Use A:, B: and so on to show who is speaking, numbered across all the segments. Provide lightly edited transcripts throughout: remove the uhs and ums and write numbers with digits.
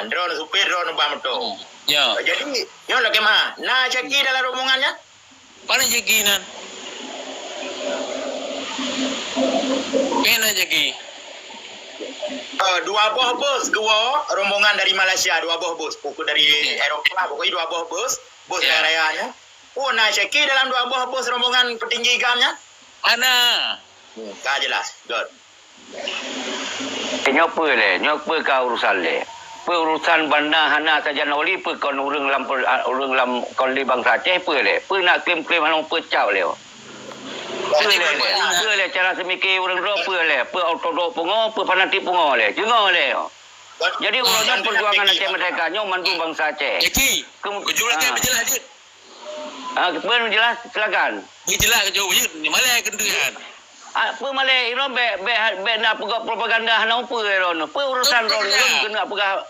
A: Drone supir drone bamoto.
B: Ya.
A: Jadi, yo lah kemah. Nah, ceki dalam rombongannya.
B: Mana cekinan? Kena ceki.
A: Dua buah bus dua rombongan dari Malaysia, dua buah bus. Pokok dari Eropah, pokoknya dua buah bus rayanya. Oh, nah ceki dalam dua buah bus rombongan petinggi gamnya.
B: Mana?
A: Tak jelas. Good.
C: Nyapa ka urusan le. Urusan bandar hana saja noli pe kon urang lam kon li bangsa Aceh pe le. Pe nak klaim hanong pe cau le. Pe le cara semikir urang ro pe le. Pe autodo pungo, pe fanatik pungo le. Jengo le. Jadi urangnya perjuangan Aceh Merdeka nyo mandu bangsa Aceh.
B: Ceki. Kejauh lagi berjelas je.
C: Ben jelas silakan.
B: Berjelas kejauh je. Mana kenderaan?
C: Apa malai iron be nak pegak propaganda hanau pe iron. Pe urusan ron kena pegak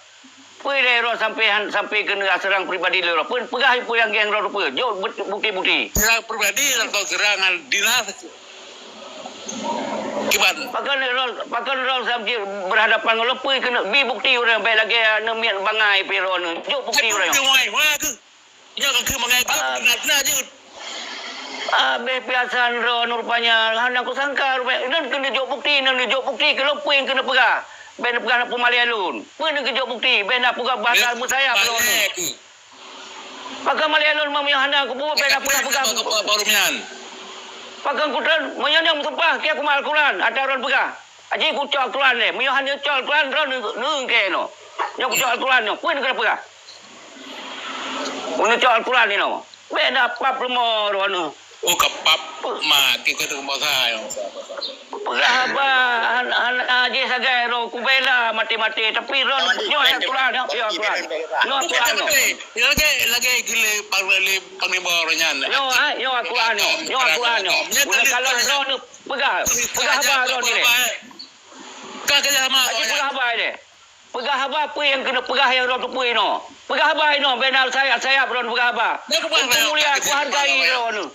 C: pe iron sampai kena serang pribadi le. Pe pegah pe yang ron pe. Jo bukti-bukti.
B: Serang pribadi atau serangan dinas? Gimana?
C: Pakan ron sampai berhadapan dengan pe kena bi bukti orang be lagi nemian bangai pe ron. Jo bukti orang.
B: Mana ke? Ini kan ke mangai benar je.
C: Be piasan ron rupanya hana aku sangka rupanya dan kena jok bukti kalau puing kena pegah be nak pegah nak pemalai alun pun nak jok bukti be nak pegah bahasa musaya ron pakai malai alun mau hana aku buat be nak pegah
B: barumian
C: pakai kutran mau yang sumpah ke aku mal Quran ada ron pegah aji ku col Quran le mau hana col Quran ron nung ke no nyok col Quran no pun kena pegah mun col Quran ni no be nak pap lemo ron.
B: Oh kapap mati ko tu bahasa.
C: Berapa aje sagai ro kubela mati-mati tapi ron nyo yang Quran yo Quran. No Quran no.
B: Lagi gile panglima
C: Yo Quran no. Udah kalau ron pegah apa ron ni?
B: Kakak sama.
C: Aje pegah apa ni? Pegah apa yang kena pegah yang ron tu no. Pegah apa no benar saya ron pegah apa? Mulia aku hargai ron.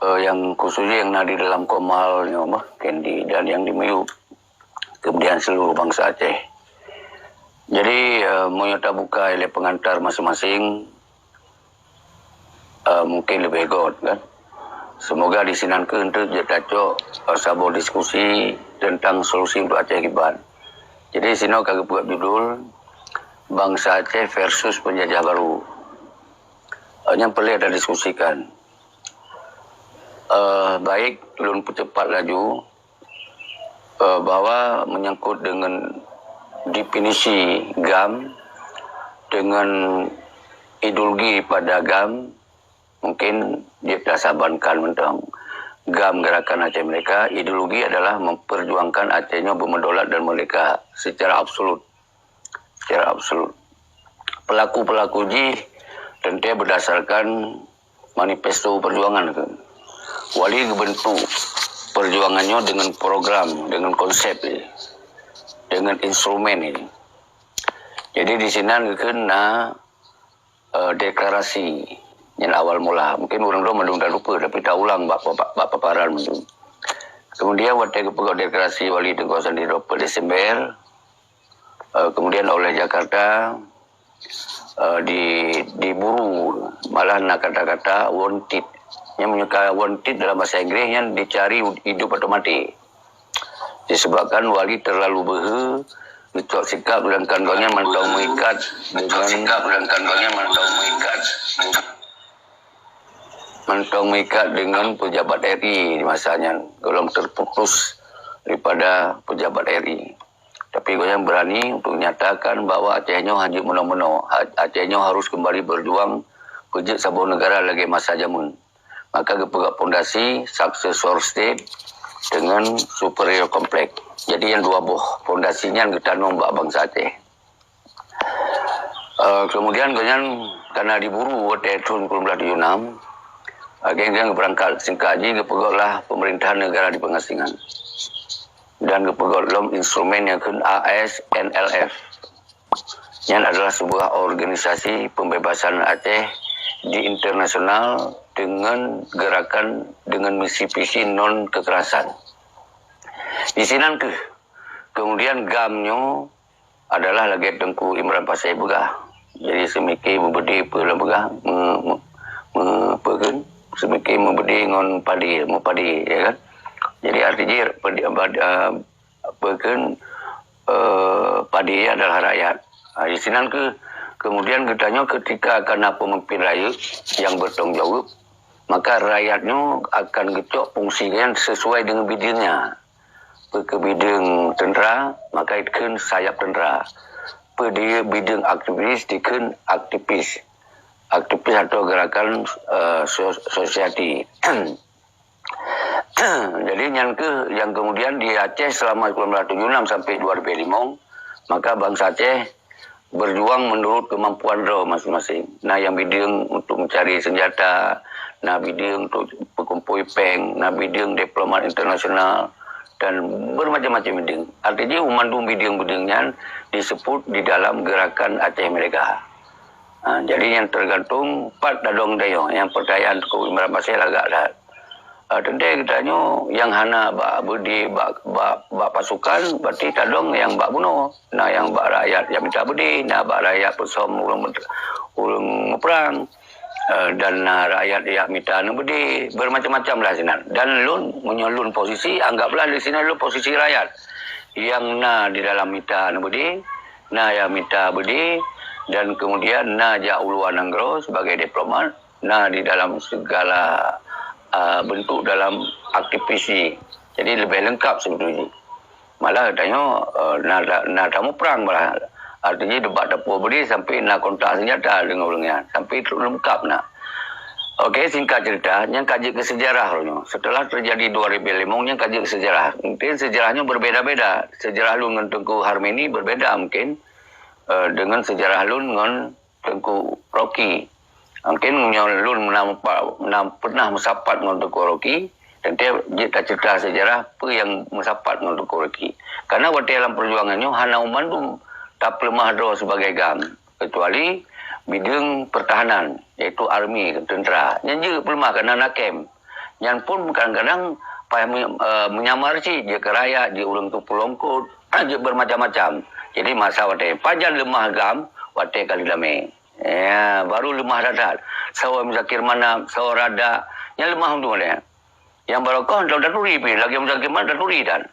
C: Yang khususnya yang di dalam Komal, Kendi dan yang di Melayu, kemudian seluruh bangsa Aceh. Jadi menyata buka oleh pengantar masing-masing, mungkin lebih god kan. Semoga disinankan untuk jatacok sabor diskusi tentang solusi untuk Aceh Kiban. Jadi sini kagak buat judul Bangsa Aceh versus Penjajah Baru. Yang perlu ada diskusikan. Baik, ulun percepat laju bahwa menyangkut dengan definisi GAM dengan ideologi pada GAM, mungkin dia sabankan tentang GAM Gerakan Aceh Merdeka. Ideologi adalah memperjuangkan Acehnya bermedaulat dan merdeka secara absolut. Pelaku-pelaku ji tentunya berdasarkan manifesto perjuangan. Wali bentuk perjuangannya dengan program, dengan konsep ini, dengan instrumen ini. Jadi di sini kena deklarasi yang awal mula. Mungkin orang dah mendung dah lupa, tapi tak ulang bapa paparan mendung. Kemudian waktu kepegawai deklarasi wali di kawasan di 20 Desember, kemudian oleh Jakarta diburu, malah nak kata-kata wanted. Yang menyukai wanted dalam bahasa Inggeris yang dicari hidup atau mati. Disebabkan wali terlalu dicok sikap dan kawan-kawannya mantau mengikat dengan pejabat RI di masanya, belum terputus daripada pejabat RI. Tapi yang berani untuk menyatakan bahawa Acehnya hanya menang-menang. Acehnya harus kembali berjuang kejut sebuah negara lagi masa jamun. Maka kepegak fondasi successor state dengan superior kompleks. Jadi yang dua buah fondasinya yang kita nombak bangsa Aceh. Kemudian karena diburu tahun 2006, geng-geng berangkat singkaji kepegaklah pemerintahan negara di pengasingan. Dan kepegak dalam instrumen yang ASNLF. yang adalah sebuah organisasi pembebasan Aceh di internasional dengan gerakan dengan misi visi non kekerasan. Di sini kemudian gamnyo adalah lagi Tengku Imran Pasai Begah. Jadi semiki membedi pula begah semiki membedi ngon padi ya kan. Jadi artinya padi adalah rakyat. Di sini kemudian katanya ketika karena pemimpin rakyat yang bertanggung jawab, maka rakyatnya akan gecok fungsinya sesuai dengan bidangnya. Ke bidang tentera, maka ikut sayap tentera. Pada bidang aktivis, ikut aktivis. Aktivis atau gerakan sosiati. Jadi yang kemudian di Aceh selama 1976 sampai 2005, maka bangsa Aceh berjuang menurut kemampuan masing-masing. Nah, yang bidang untuk mencari senjata, nah bidang untuk berkumpul peng, nah bidang diplomat internasional, dan bermacam-macam bidang. Artinya umandung bidang-bidangnya disebut di dalam gerakan Aceh Merdeka. Jadi yang tergantung part dadong dayo, yang percayaan Tengku Imran Pasai agak dah. Tentu katanya yang hana bak pasukan berarti tadong yang bak bunuh. Nah yang bak rakyat yang minta bedi, nah bak rakyat pesom ulung perang. Dan rakyat yang minta bedi, bermacam-macam lah sini. Dan lun menyelun posisi, anggaplah di sini lun posisi rakyat. Yang di dalam minta bedi, yang minta bedi, dan kemudian ja uluan anggro sebagai diplomat, di dalam segala bentuk dalam aktivisi. Jadi lebih lengkap sebetulnya. Malah katanya tamu perang malah. Artinya debat dapur beri sampai nak kontak senjata dengan orangnya. Sampai lengkap nak. Okey, singkat cerita, yang kaji ke sejarah. Setelah terjadi 2005, yang kaji ke sejarah. Mungkin sejarahnya berbeza-beza. Sejarah lu dengan Tengku Harmini berbeza mungkin dengan sejarah lu dengan Tengku Rocky. Mungkin lun pernah mensapat dengan Tengku Rocky, dan dia cerita sejarah apa yang mensapat dengan Tengku Rocky. Karena waktu dalam perjuangannya hana umandum tak lemah do sebagai gam, kecuali bidang pertahanan, iaitu army, tentera. Yang juga pelemah kerana nakem. Yang pun kadang-kadang menyamar si dia ke rakyat, dia ulang tu pulongkut, dia bermacam-macam. Jadi masa waktu pajan lemah gam, waktu kali damai. Ya, baru lemah dadat. Sawa Muzakir mana, sawa rada, yang lemah tu mana. Yang barokah dah turi pi, lagi Muzakir mana dah turi dan.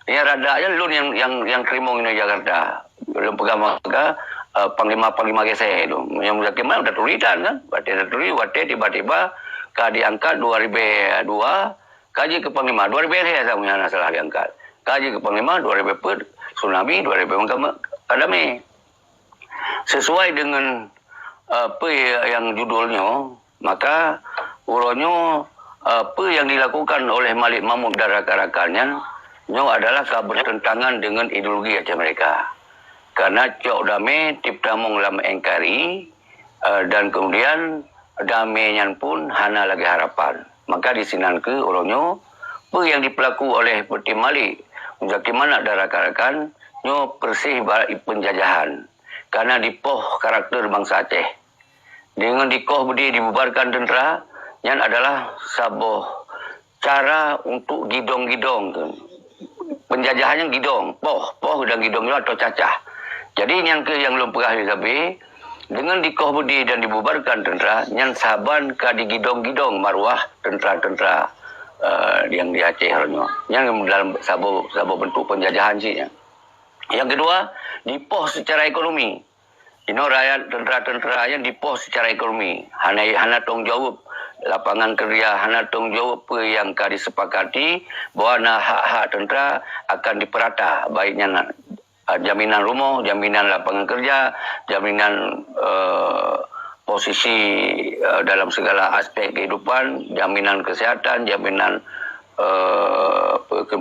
C: Yang rada aja lun yang kerimong ini Jakarta. Belum pegang maka panglima gesek itu. Yang Muzakir mana dah turi dan kan. Berarti dah turi, waktu tiba-tiba diangkat 2002, kaji ke panglima 2000 saya punya salah diangkat. Kaji ke panglima 2000 tsunami 2000 kadame. Sesuai dengan apa yang judulnya, maka urutnya apa yang dilakukan oleh Malik Mahmud dan rakan-rakannya adalah bertentangan dengan ideologi Aceh mereka. Karena Cok Damai Tiptamong Lam Engkari dan kemudian damainya pun hana lagi harapan. Maka di sinan ke urutnya apa yang dipelaku oleh Peti Malik Muzakir Manak dan rakan-rakan persih penjajahan. Karena dipoh karakter bangsa Aceh. Dengan dikoh bedi dibubarkan tentera, yang adalah sabuh cara untuk gidong-gidong. Penjajahannya gidong, poh dan gidongnya atau cacah. Jadi yang belum pernah disabi, dengan dikoh bedi dan dibubarkan tentera, yang saban ka digidong-gidong maruah tentera-tentera yang di Aceh. Yang dalam sabuh bentuk penjajahan sih. Yang kedua, dipoh secara ekonomi. Rakyat tentera-tentera yang dipoh secara ekonomi. Hana tanggung jawab lapangan kerja, hana tanggung jawab apa yang disepakati bahawa hak-hak tentera akan diperata. Baiknya jaminan rumah, jaminan lapangan kerja, jaminan posisi dalam segala aspek kehidupan, jaminan kesihatan, jaminan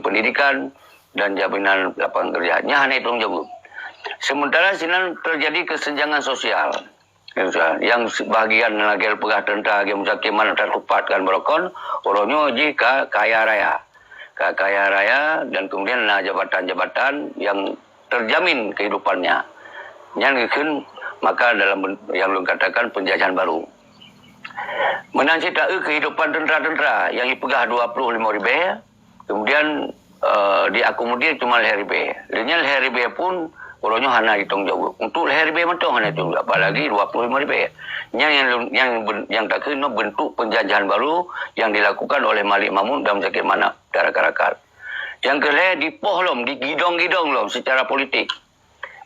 C: pendidikan, dan jaminan lapangan kerja. Hanya itu jawab. Sementara sini terjadi kesenjangan sosial. Yang sebahagian lagi pegah tentera yang Muzakir Manak tertupatkan berokon, orangnya jika kaya raya. Kaya raya dan kemudian jabatan-jabatan yang terjamin kehidupannya. Yang ikun maka dalam yang lu katakan penjajahan baru. Menanti tak kehidupan tentera-tentera yang dipegah 25,000, kemudian diakomodir cuma leher ribe. Leher ribe pun orangnya hana hitung jauh. Untuk leher ribe mentong hana hitung, apalagi 25,000. Yang tak kena bentuk penjajahan baru yang dilakukan oleh Malik Mahmud dan Zakir Manap Karakat. Yang kedua dipohlom, digidong-gidong lom secara politik.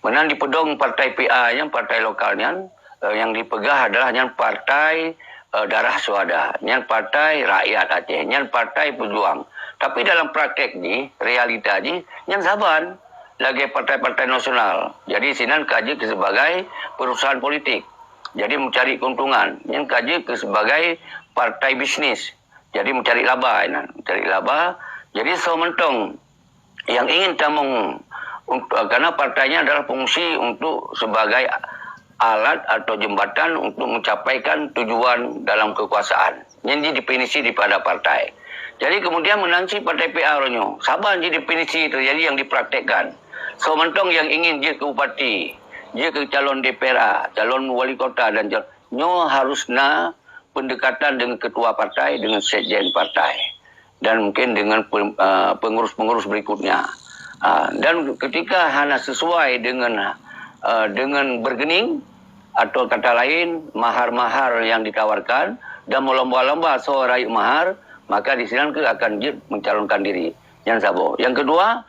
C: Menang dipedong partai PA yang partai lokalnya yang dipegah adalah yang partai darah suada, yang partai rakyat Aceh, yang partai pejuang. Tapi dalam praktek ni, realita ni, yang saban lagi partai-partai nasional. Jadi sinan kaji sebagai perusahaan politik. Jadi mencari keuntungan. Yang kaji sebagai partai bisnis. Jadi mencari laba. Mencari laba. Jadi sementong yang ingin tamung karena partainya adalah fungsi untuk sebagai alat atau jembatan untuk mencapaikan tujuan dalam kekuasaan. Yang definisi daripada partai. Jadi kemudian menanti partai PA ronyo. Sabar jadi definisi terjadi yang dipraktekkan. Sementong yang ingin dia ke bupati, dia ke calon DPR, calon wali kota dan nyo harusnya pendekatan dengan ketua partai, dengan sekjen partai dan mungkin dengan pengurus-pengurus berikutnya. Dan ketika hanya sesuai dengan bergening atau kata lain mahar-mahar yang ditawarkan dan melomba-lomba seorang mahar, maka di sini akan mencalonkan diri. Yang sabo. Yang kedua,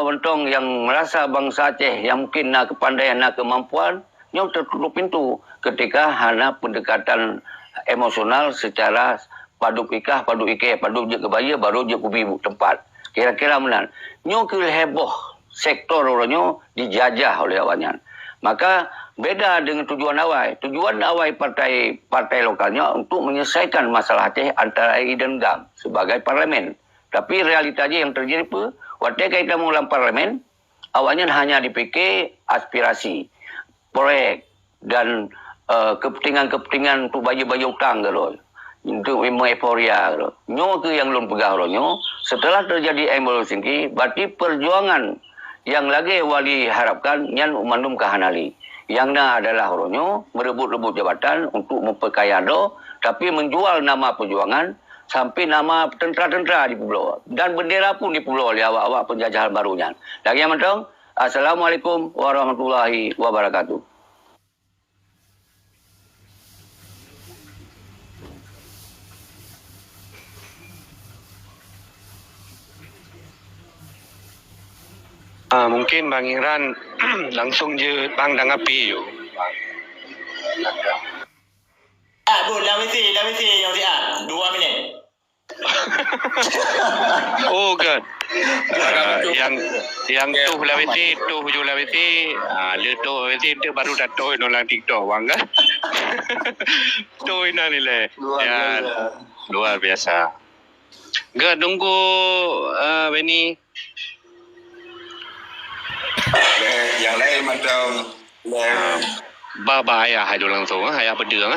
C: mentong yang merasa bangsa Aceh yang mungkin nak kepandaian, nak kemampuan, yang tertutup pintu ketika hanya pendekatan emosional secara padu pikah, padu ike, padu je kebaya, baru je kubi tempat. Kira-kira menan. Nyo ke heboh sektor orangnya dijajah oleh awannya. Maka beda dengan tujuan awal. Tujuan awal partai lokalnya untuk menyelesaikan masalah Aceh antara AI dan GAM sebagai parlimen. Tapi realitanya yang terjadi apa? Waktu kita mengulang parlimen, awalnya hanya dipikir aspirasi, proyek dan kepentingan-kepentingan untuk bayar-bayar hutang gitu. Untuk euforia gitu. Nyo ke yang belum pegah nyo. Setelah terjadi evolusi ini, berarti perjuangan yang lagi wali harapkan yang mandum kahanali. Yang na adalah nyo merebut-rebut jabatan untuk memperkaya do, tapi menjual nama perjuangan sampai nama tentera-tentera di pulau dan bendera pun di pulau oleh awak-awak penjajahan barunya. Lagi yang mentong, Assalamualaikum warahmatullahi wabarakatuh.
D: Mungkin Bang Ingran langsung je Bang tanggapi je.
A: Bu, dah mesti yang siap. 2 minit.
D: Oh god. Yang tu lawiti, tu hujung lawiti, le tu lawiti tu baru dah tu dalam TikTok Bang kan. Tu ina ni le. Ya, luar biasa. God tunggu Benny.
E: Yang lain macam
D: Baba ayah hai langsung ayah berdua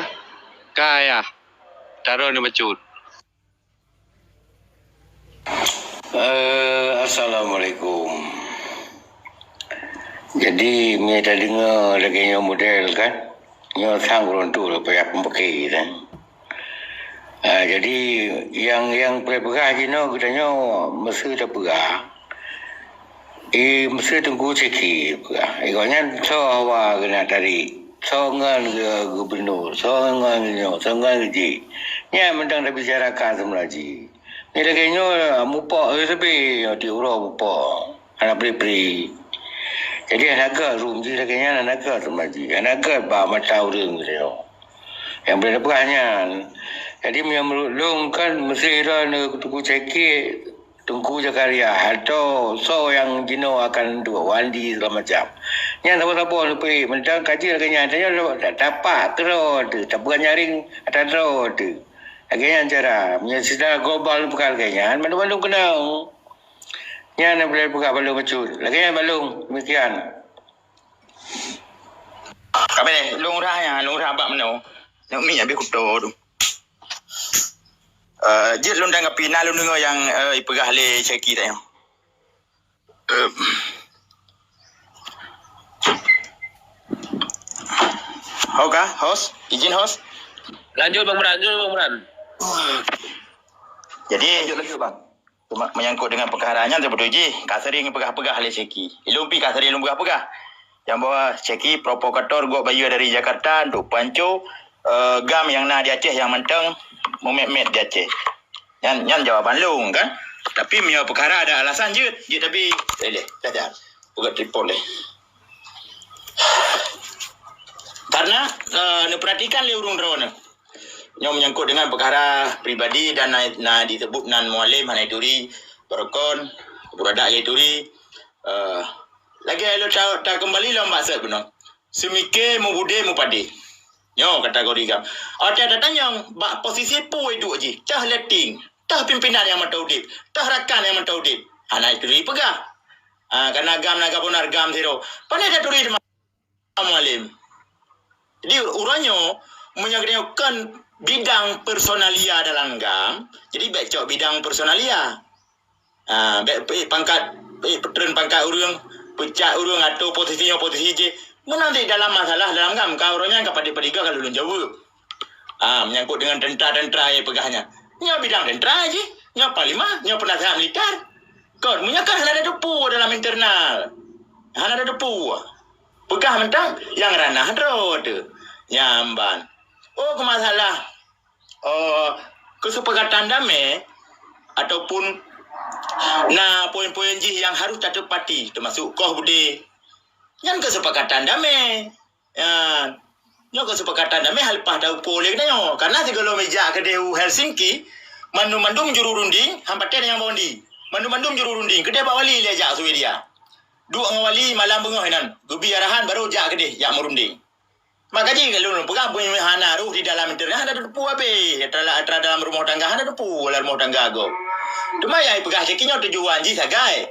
D: kaya taruh ni becut.
E: Assalamualaikum. Jadi ni dah dengar lagi yang model kan, yang sanggup tu lah payah pembeki kan. Jadi yang perah je no katanya mesti dah perah. Mesti tunggu cekik perah. Ikutnya so awak kena tarik. So ngan ke gubernur, so ngan ke nya mendang dah bicarakan semula ji. Ni lagi nyo mupak tapi diurah mupak. Anak beri. Jadi anak room ji lagi nya anak semula ji. Anak ba mata urang dia. Yang boleh dapatnya. Jadi menyambung kan mesti dah tunggu cekik. Tunggu Zakaria atau so yang jino akan dua wandi segala macam. Yang siapa-siapa lupa mentang kaji laganya tanya dapat terus tak bukan nyaring atau terus. Laganya cara menyesal global bukan laganya mana-mana kena. Yang nak boleh buka balung macul. Laganya balung demikian.
A: Kami ni long rah bab meno. Nak mi habis kuto tu. Jit lun tanggapi na lun dengar yang ipegah le ceki tak yang. Oke, host, izin host.
B: Lanjut Bang Meran.
A: Jadi menyangkut dengan perkaranya sebetulnya Kak sering pegah-pegah oleh Ceki. Ilumpi Kak sering pegah-pegah. Yang bawa Ceki provokator gua bayu dari Jakarta untuk panco gam yang na di Aceh yang menteng memet-met di Aceh. Yang jawaban lu kan. Tapi punya perkara ada alasan je tapi dah. Bukan tripod leh. Karena perhatikan le urung drone. Yang menyangkut dengan perkara pribadi dan disebut nan mualim hanai turi berkon buradak ye turi lagi lo tak kembali lo maksud benar semike mu bude mu pade nyo kategori gam ada tanya bak posisi pu itu aje tah letting tah pimpinan yang mentaudip tah rakan yang mentaudip hanai turi pegah karena gam naga benar gam zero pandai ada turi mualim jadi uranyo menyagrekan bidang personalia dalam gam. Jadi baca bidang personalia. Pangkat pangkat urang, pecah urang atau posisi je. Menanti dalam masalah dalam gam kau orangnya kepada periga kalau belum jawab. Menyangkut dengan tentara yang pegahnya. Nya bidang tentara aje, nya parlimen, nya penasihat militer. Kau menyakah ada depu dalam internal. Ada depu. Pegah mentang yang ranah road. Nyamban. Oh, masalah kesepakatan damai ataupun poin-poin yang harus tertepati termasuk koh bude yang kesepakatan damai yang kesepakatan damai hal pada boleh nyo karena segala meja ke Dehu Helsinki mandum juru runding hampaten yang bondi mandum juru runding kedai bawali lejak Swedia dua ngawali malam bengoh nan gubi arahan baru jak ke deh yang merunding. Maka jika lu pegah punya hana ruh di dalam internet ada depu abe tra dalam rumah tangga ada depu dalam rumah tangga go. Cuma ya pegah cekinya tujuan ji sagai.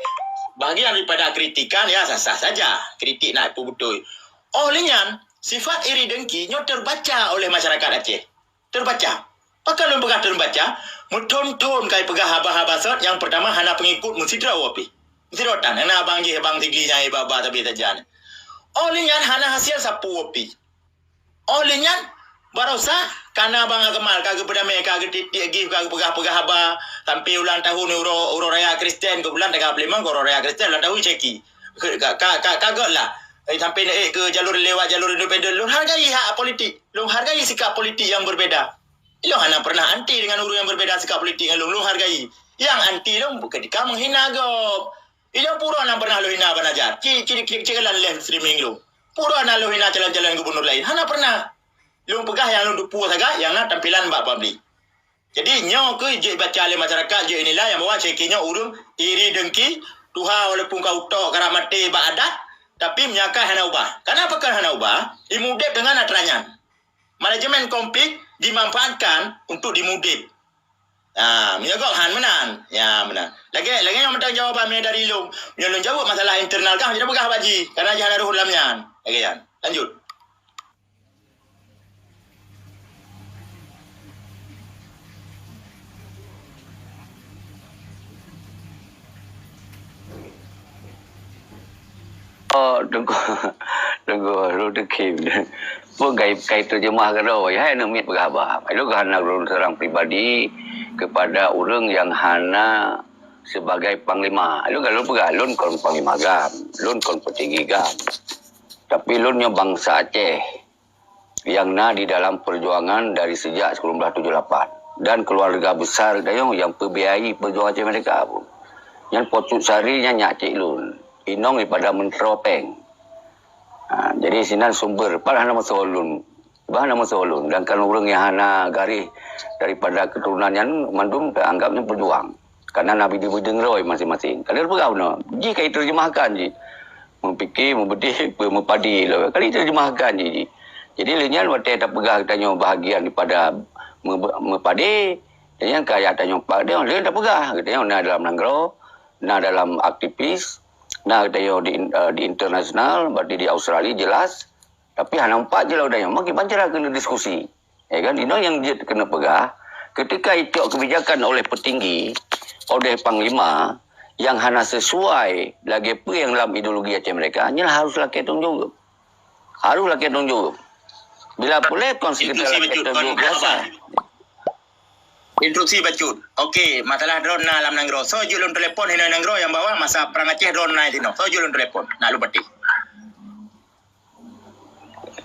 A: Bahagian daripada kritikan ya sah-sah saja. Kritik nak betul. Olehnya sifat iri dengki nyo terbaca oleh masyarakat Aceh. Terbaca. Maka lu pegah terbaca muton-ton kai pegah haba-haba sot yang pertama hana pengikut musidra api. Musirotan hana abang tigli nyai baba tapi tajan. Olehnya hana hasil sapu api. Olehnya barosa karena bang kemal kagak berdamai kagak titik give kagak pegah-pegah haba sampai ulang tahun Euro Raya Kristen ke bulan 35 Euro Raya Kristen ulang tahun ceki kagak lah sampai ke jalur lewat jalur independen lu hargai hak politik lu hargai sikap politik yang berbeda lu hanya pernah anti dengan urus yang berbeda sikap politik dengan lu hargai yang anti lu ketika menghina go itu pura yang pernah lu hina banajar cikelan live streaming lu pura na lu hina jalan-jalan gubernur lain hana pernah lu pegah yang lu dupu saga yang na tampilan mbak publik jadi nyo ke je baca oleh masyarakat je inilah yang bawa cekinya urung iri dengki tuha walaupun kau tok karamate ba adat tapi menyakah hana ubah kenapa kan hana ubah dimudip dengan atranyan manajemen konflik dimanfaatkan untuk dimudip menyagok han menan ya menan lagi yang mentang jawaban dari lu yang jawab masalah internal kan tidak pegah baji karena jangan ada dalamnya lagi kan lanjut
C: tunggu lu dekim pun kai terjemah ke dah hai nak mit berhabah lu kan nak serang pribadi kepada orang yang hana sebagai panglima. Lu kalau pegah lun kon panglima gam, lun kon petinggi gam. Tapi lunnya bangsa Aceh yang na di dalam perjuangan dari sejak 1978 dan keluarga besar dayong yang perbiayai perjuangan Aceh mereka pun. Yang potut sarinya nyak cik lun. Inong daripada Mentropeng. Jadi sinan sumber pada nama Solun. Bahan nama Solun dan kan orang yang hana garis daripada keturunannya mandum anggapnya berjuang karena Nabi dibudengroi masing-masing kalau bergau no jika terjemahkan ji memfikir membedih mempadi kali terjemahkan ji jadi lenyan wate tak pegah tanya bahagian daripada mempadi yang kaya tanya pak dia dia tak pegah katanya na dalam nanggro na dalam aktivis na katanya di internasional berarti di Australia jelas tapi hanya empat je lah udahnya. Makin pancar kena diskusi. Ya kan? Ini yang dia kena pegah. Ketika itu kebijakan oleh petinggi, oleh panglima, yang hanya sesuai lagi apa yang dalam ideologi Aceh mereka, hanya haruslah kita tanggung jawab. Haruslah kita tanggung jawab. Bila boleh kongsi kita
A: Instruksi
C: lah
A: bacut.
C: kita duduk biasa.
A: Instruksi bacut. Okey, masalah drone na alam nanggro. So julun telepon hina nanggro yang bawa masa perang Aceh drone na itu. So julun telepon. Nak lu pati.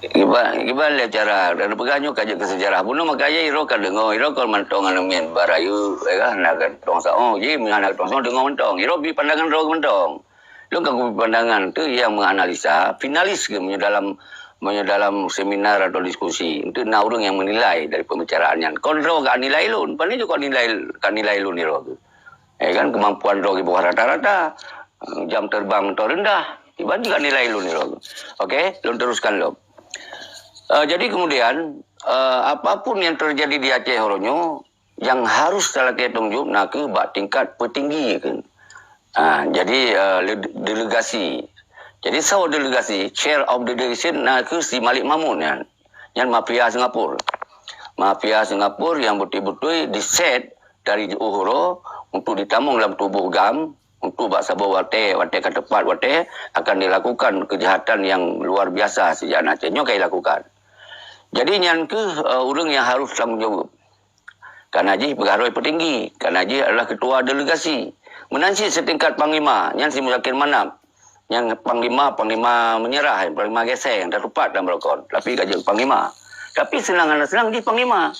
C: Gimana cara dan pegahnya kaji ke sejarah bunuh makanya iro kan dengar iro kalau mentong anu mien barayu kan nak tong sao je menganak tong sao dengar mentong iro bi pandangan ro mentong lu kan pandangan tu yang menganalisa finalis ke dalam seminar atau diskusi itu na urang yang menilai dari pembicaraannya kontrol kan nilai lu pani juga nilai lu ni ro kan kemampuan ro di bawah rata-rata jam terbang rendah tiba juga nilai lu ni ro okey lu teruskan lu. Jadi kemudian apapun yang terjadi di Aceh Horonyo yang harus salah tunjuk nak ke bak tingkat petinggi kan. Jadi delegasi. Jadi sahaja delegasi chair of the delegation nak ke si Malik Mahmud yang mafia Singapura. Mafia Singapura yang betul-betul diset dari Johor untuk ditamung dalam tubuh GAM untuk bak sabar wate ke tepat wate akan dilakukan kejahatan yang luar biasa sejak Aceh nyo kai lakukan. Jadi yang ke orang yang harus tanggungjawab. Kan Haji pegawai petinggi, Kan Haji adalah ketua delegasi. Menansi setingkat panglima, yang si Muzakir Manap. Yang panglima menyerah, panglima geseng, dah tepat dalam berlakon. Tapi kaji panglima. Tapi senang di panglima.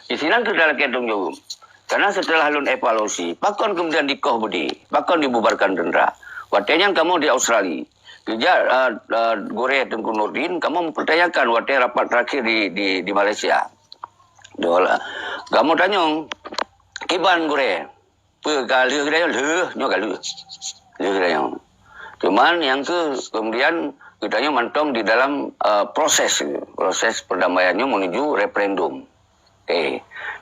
C: Di sini ke dalam tanggungjawab. Karena setelah lun evaluasi, pakon kemudian dikoh budi, pakon dibubarkan tentera. Watenya kamu di Australia. Kerja Gore Tengku Nurdin, kamu mempertanyakan waktu rapat terakhir di Malaysia. Kamu tanya, kiban Gore, perkali kita nyo cuman yang kemudian kita mantong di dalam proses perdamaiannya menuju referendum.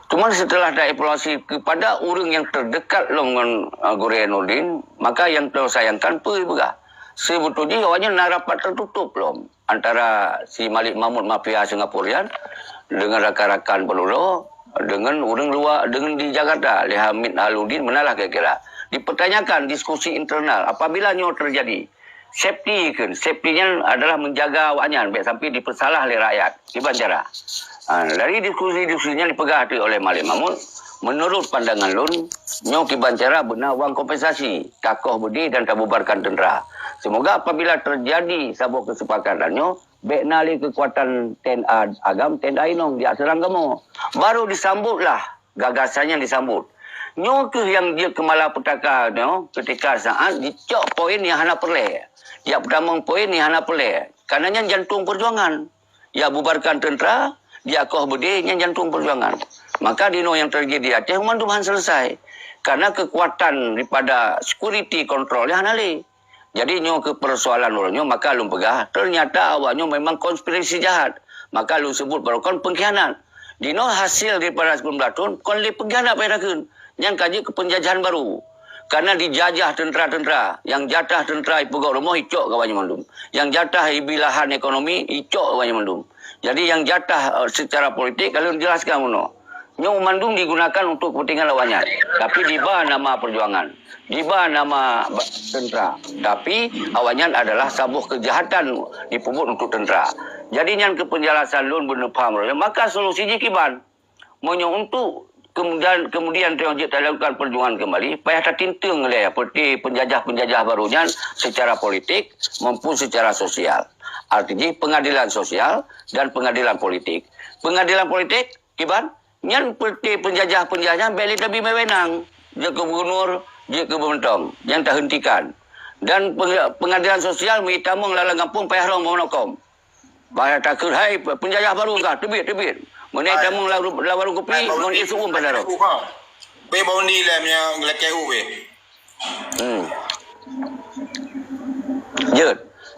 C: Cuman setelah ada evaluasi kepada orang yang terdekat dengan Gore Nurdin, maka yang tersayangkan begah. Sebetulnya awalnya nak rapat tertutup belum antara si Malik Mahmud mafia Singapura dengan rakan-rakan peluru dengan orang luar dengan di Jakarta Hamid Aludin menalah kira-kira dipertanyakan diskusi internal apabila nyo terjadi safety-nya adalah menjaga awaknya sampai dipersalah oleh rakyat gimana cara dari diskusi-diskusinya dipegah oleh Malik Mahmud menurut pandangan lun nyo kiban cara benar wang kompensasi takoh budi dan tabubarkan tentera. Semoga apabila terjadi sebuah kesepakatannya, baik nali kekuatan TNA agam, TNA inong di Serang Gemo. Baru disambutlah gagasannya disambut. Nyo ke yang dia kemala petaka ketika saat dicok poin yang hana perleh. Dia pertama poin yang hana perleh. Karenanya jantung perjuangan. Ya bubarkan tentera, dia koh bedenya jantung perjuangan. Maka dino yang terjadi di Aceh, manduman selesai. Karena kekuatan daripada security control yang hana li. Jadi nyo ke persoalan orangnya maka lu pegah ternyata awaknya memang konspirasi jahat maka lu sebut berokon pengkhianat dino hasil daripada 19 tahun kon le pengkhianat payahkeun yang kaji ke penjajahan baru karena dijajah tentera-tentera yang jatah tentera ipugau rumah icok kawanya mandum yang jatah ibilahan ekonomi icok kawanya mandum jadi yang jatah secara politik kalau dijelaskan mono nyo mandum digunakan untuk kepentingan lawannya tapi di bawah nama perjuangan di bawah nama tentera tapi awalnya adalah sebuah kejahatan dipubut untuk tentera jadi yang ke penjelasan lun benar paham maka solusinya kiban monyo untuk kemudian terjadi lakukan perjuangan kembali payah tertintung oleh seperti penjajah barunya secara politik maupun secara sosial artinya pengadilan sosial dan pengadilan politik kiban yang seperti penjajah beli lebih mewenang dia ke gubernur dia ke pemerintah yang tak hentikan dan pengadilan sosial mitamung lalang kampung payah rong monokom bahaya takut hai penjajah baru kah tebit menai tamung lawaru kopi ngon isu pada ro
B: Be bau ni lah punya ngelakau be.
C: Jut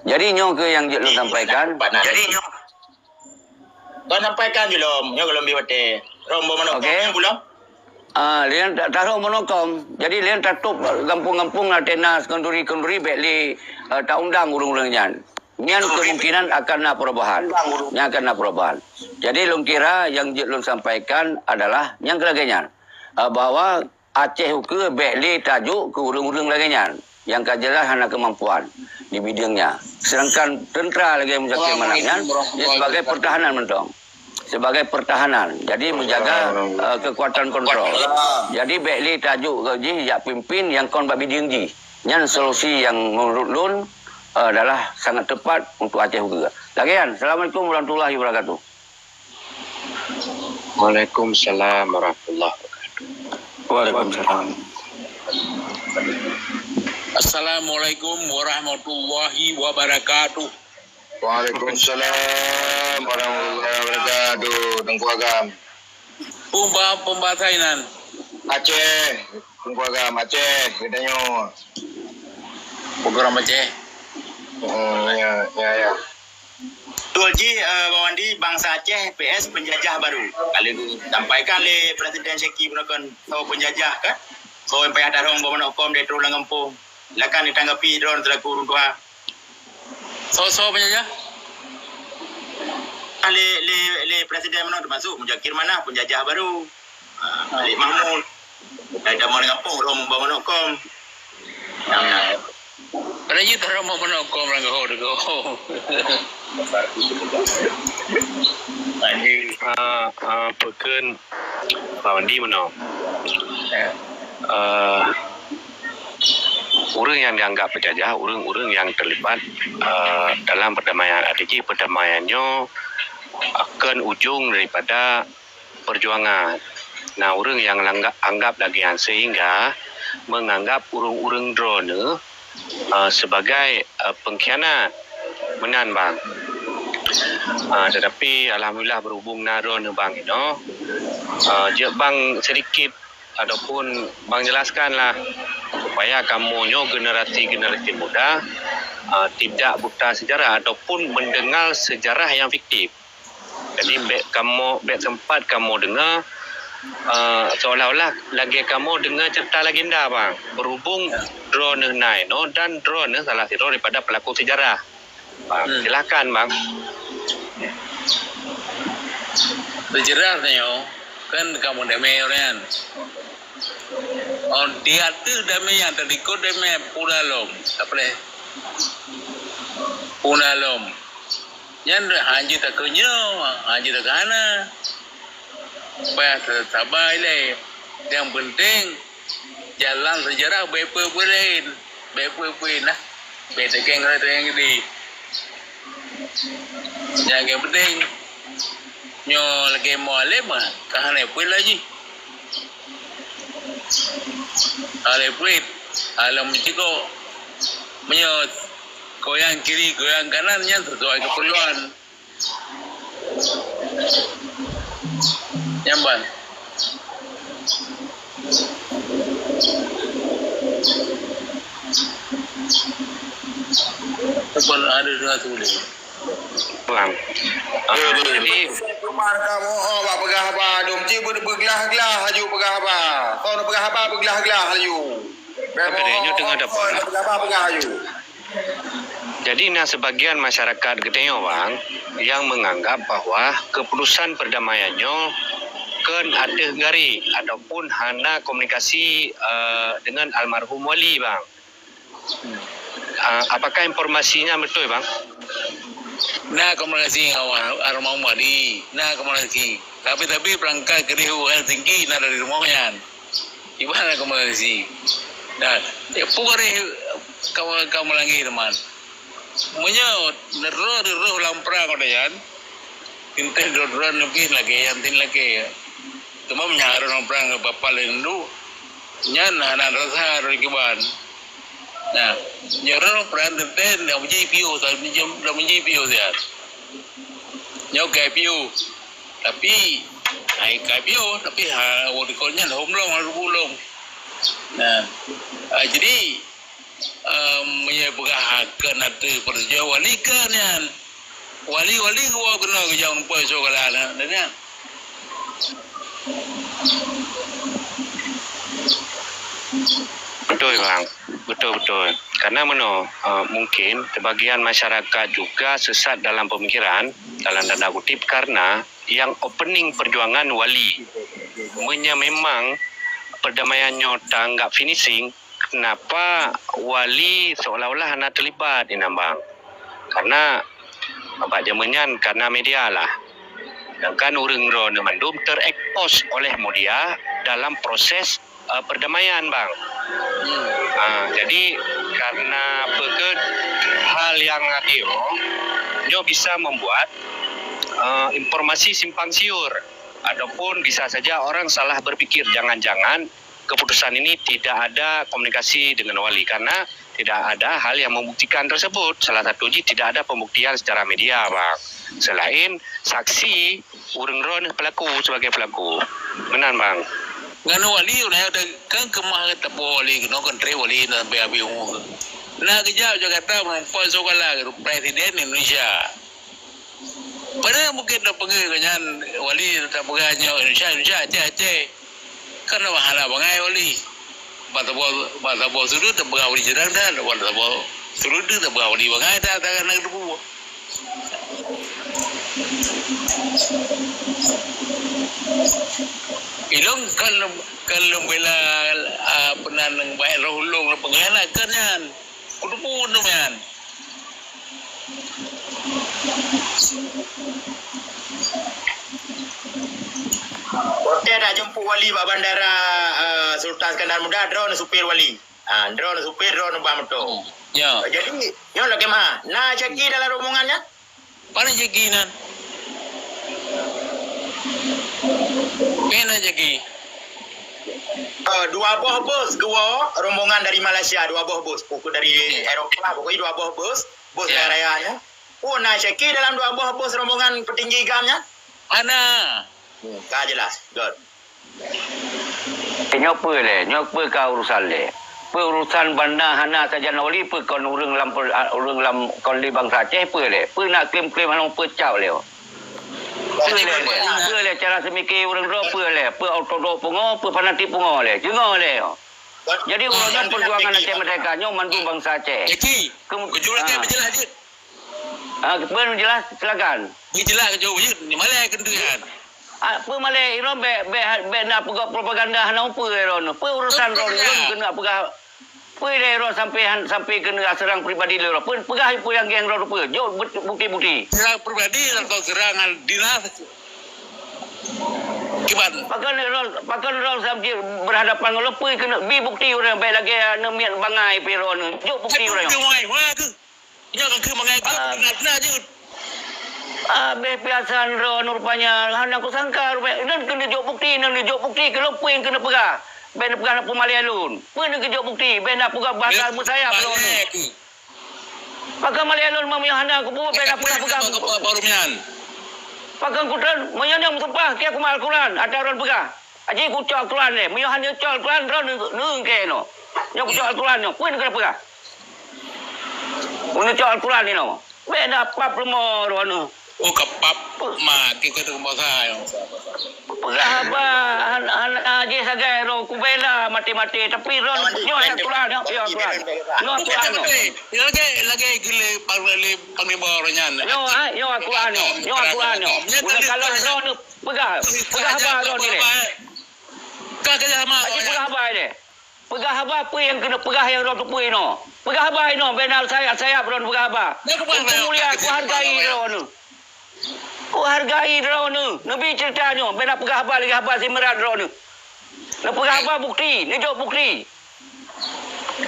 C: jadi nyo ke yang Jut lu sampaikan
A: Jadi nyo kau sampaikan je lom nyo belum biwate rombo mana
C: Okey.
A: belum
C: Lian tak taruh monokom. Jadi lian tutup kampung-kampung tenas kenduri beli tak undang urung-urungnya. Nian kemungkinan akan nak perubahan. Jadi lung kira yang lung sampaikan adalah yang kelaganya bahwa Aceh ke beli tajuk ke urung-urung laganya. Yang kajelas hanya kemampuan di bidangnya. Sedangkan tentera lagi yang menjadi manaknya dia sebagai pertahanan mentong. sebagai pertahanan. Jadi menjaga kekuatan kontrol. Jadi Bekli tajuk gaji ya pimpin yang kon babi dinggi. Nyan solusi yang menurut Lun adalah sangat tepat untuk Aceh juga. Lagian, Assalamualaikum warahmatullahi wabarakatuh.
D: Waalaikumsalam warahmatullahi wabarakatuh.
C: Waalaikumsalam.
B: Assalamualaikum warahmatullahi wabarakatuh.
E: Waalaikumsalam warahmatullahi wabarakatuh. Tengku Agam.
B: Pembatainan.
E: Aceh. Tengku Agam Aceh. Katanya.
B: Program Aceh.
E: Ya.
A: Betul Ji, Bang Wandi, bangsa Aceh PS penjajah baru. Kalau disampaikan oleh Presiden Syekhi Penakan tahu penjajah kan? So yang payah darong bawa kom dia terus ngempung. Lakan ditanggapi drone selaku runtua.
B: So penjajah.
A: Le Presiden mana termasuk Mujakir mana penjajah baru. Malik Mahmud. Dah mau ngempung rom bawa kom.
B: Pada je terang mau menokong orang kau dego.
D: Pekan Pak Wandi mana? Orang yang dianggap penjajah, orang-orang yang terlibat dalam perdamaian. Artinya perdamaiannya akan ujung daripada perjuangan. Nah, orang yang anggap lagian sehingga menganggap urung-urung drone sebagai pengkhianat menan bang. Tetapi alhamdulillah berhubung drone bang je bang sedikit ataupun bang jelaskanlah supaya kamunya generasi muda tidak buta sejarah ataupun mendengar sejarah yang fiktif. Jadi bet sempat kamu dengar seolah-olah lagi kamu dengar cerita legenda bang. Berhubung drone naik dan drone salah satu daripada pelaku sejarah. Bang, silakan bang.
B: Sejarah nyo kan kamu damai orang. Oh dia tu damai yang terikut damai punalom. Apa le? Punalom. Yang haji tak kenyo, haji tak kana. Supaya sabar le. Yang penting jalan sejarah beper-berin. Beper-berin lah. Betekeng yang ini. Yang penting nyo lagi mualim ah. Kahane pun lagi. Ale puit. Alam ciko. Menyot. Goyang kiri, goyang kanannya sesuai keperluan. Nyamban. Tepan ada dua tulis.
D: Bang. Jadi
E: Kumar kamu apa pegah apa? Domci bergelah-gelah haju pegah apa? Kau nak pegah apa bergelah-gelah haju.
D: Bedanya tengah depan.
E: Apa pegah haju?
D: Jadi sebagian masyarakat Gedenyo bang yang menganggap bahwa keputusan perdamaiannya kan ada gari ataupun hana komunikasi dengan almarhum wali bang. Apakah informasinya betul bang?
B: Nah komunikasi almarhum wali. Nah komunikasi. Tapi perangkat keriuhan tinggi nah dari rumahnya. Gimana komunikasi? Nah, pukul kamu lagi teman. Menyot, neruh lampra kau dayan. Tintai neruh lebih lagi, yang tin lagi. Cuma menyaru lampra ke bapa lendu. Nyan anak rasa dari kiban. Nah, nyaru lampra tintai dah menjadi piu, dah menjadi piu siat. Nyok kayak piu, tapi kayak piu, tapi wadikolnya homlong harus bulong. Nah, jadi menyebutkan ada perjuangan wali kan yan. Wali gua kena kejauhan poin sokalah dan ya.
D: Betul bang, betul. Karena mungkin sebagian masyarakat juga sesat dalam pemikiran dalam tanda kutip karena yang opening perjuangan wali, memang perdamaiannya tanggap finishing. Kenapa wali seolah-olah hanya terlibat ini bang? Karena apa jamannya karena media lah. Sedangkan urang ron mandum terekspos oleh media dalam proses perdamaian, Bang. Jadi karena begitu hal yang adil, nyo bisa membuat informasi simpang siur, ataupun bisa saja orang salah berpikir jangan-jangan keputusan ini tidak ada komunikasi dengan wali karena tidak ada hal yang membuktikan tersebut. Salah satunya tidak ada pembuktian secara media, Bang. Selain saksi urang ron pelaku sebagai pelaku. Benar, Bang.
B: Nganu wali udah ada kan kemah tapo wali no kontre wali na babi umum. Nah kejap Jakarta perempuan sekolah presiden Indonesia. Padahal mungkin dah pergi dengan wali tak pergi Indonesia Aceh. Karena bahala bangai wali. Bata bos sudut tak pergi wali jerang dah, bata bos sudut tak pergi wali bangai dah tak nak debu. Ilong kalau bela penanang baik rohulung pengkhianatan yan. Kudu pun yan.
A: Hotel dah jemput wali bak bandara Sultan Skandar Muda, drone supir wali. Drone supir, drone bang motor.
B: Ya.
A: Jadi, yo lagi mah. Nah, ceki dalam rombongannya.
B: Mana jekinan? Mana jeki?
A: Dua buah bus, rombongan dari Malaysia, dua buah bus. Pukul dari Eropah, pokoknya dua buah bus
B: Ya.
A: rayanya. Nah, ceki dalam dua buah bus rombongan petinggi gamnya.
B: Mana?
A: Tak jelas. Good.
C: Nyopa ka urusan le. Urusan bandar hana saja wali kon urang lam kon li bangsa Aceh le. Nak klaim hang pecau le. Le cara semikir urang ro le. Autodok pungo, fanatik pungo le. Jengo le. Jadi urang perjuangan Aceh Merdeka nyo mandu bangsa Aceh.
B: Jeki. Kejualan dia berjelas je.
C: Benar jelas silakan.
B: Berjelas ke jauh je. Ni malah kenduan.
C: Apa malai iron be nak pegak propaganda hana apa iron. Apa urusan ron kena pegak. Apa dia ron sampai kena serang pribadi le ron. Pegah apa yang geng ron apa. Jauh bukti-bukti.
B: Serang pribadi atau serangan dinas. Kiban.
C: Pakan ron sampai berhadapan dengan apa kena bukti orang baik lagi nemian bangai pi ron. Jauh bukti orang.
B: Wah ke. Nya kan ke mangai ke benar je.
C: Biasa ron rupanya hana aku sangka rupanya nan kena jawab bukti kalau apa yang kena pegah ben pegah nak Malay alun pun kena jawab bukti ben nak pegah bahasa musayap ron pakai Malay alun mamanya hana aku pun ben nak pegah
B: barumian
C: pakai Quran moyanya sumpah ke aku mal Quran ada ron pegah aji ku cak Quran le moyo hanya cak Quran ron neung ke no nya ku cak Quran no pun kena pegah Una cak Quran ni no ben apa promo ron
B: Oh kapap maki ke tu bahasa.
C: Apa aje sagai ro kubela mati-mati tapi ron nyo yang Quran ya Quran. No Quran no.
B: Lagi gile panglima orangnya.
C: Yo Quran no. Udah kalau ron pegah apa ron ni?
B: Kagak sama.
C: Aje pegah apa ni? Pegah apa yang kena pegah yang ron tu no. Pegah apa no? Benar saya ron pegah apa? Mulia aku hargai ron. Hargai ron ni. Nabi ceritanya benda pegah apa lagi apa si merat ron ni. Nak pegah apa bukti? Ni jawab bukti.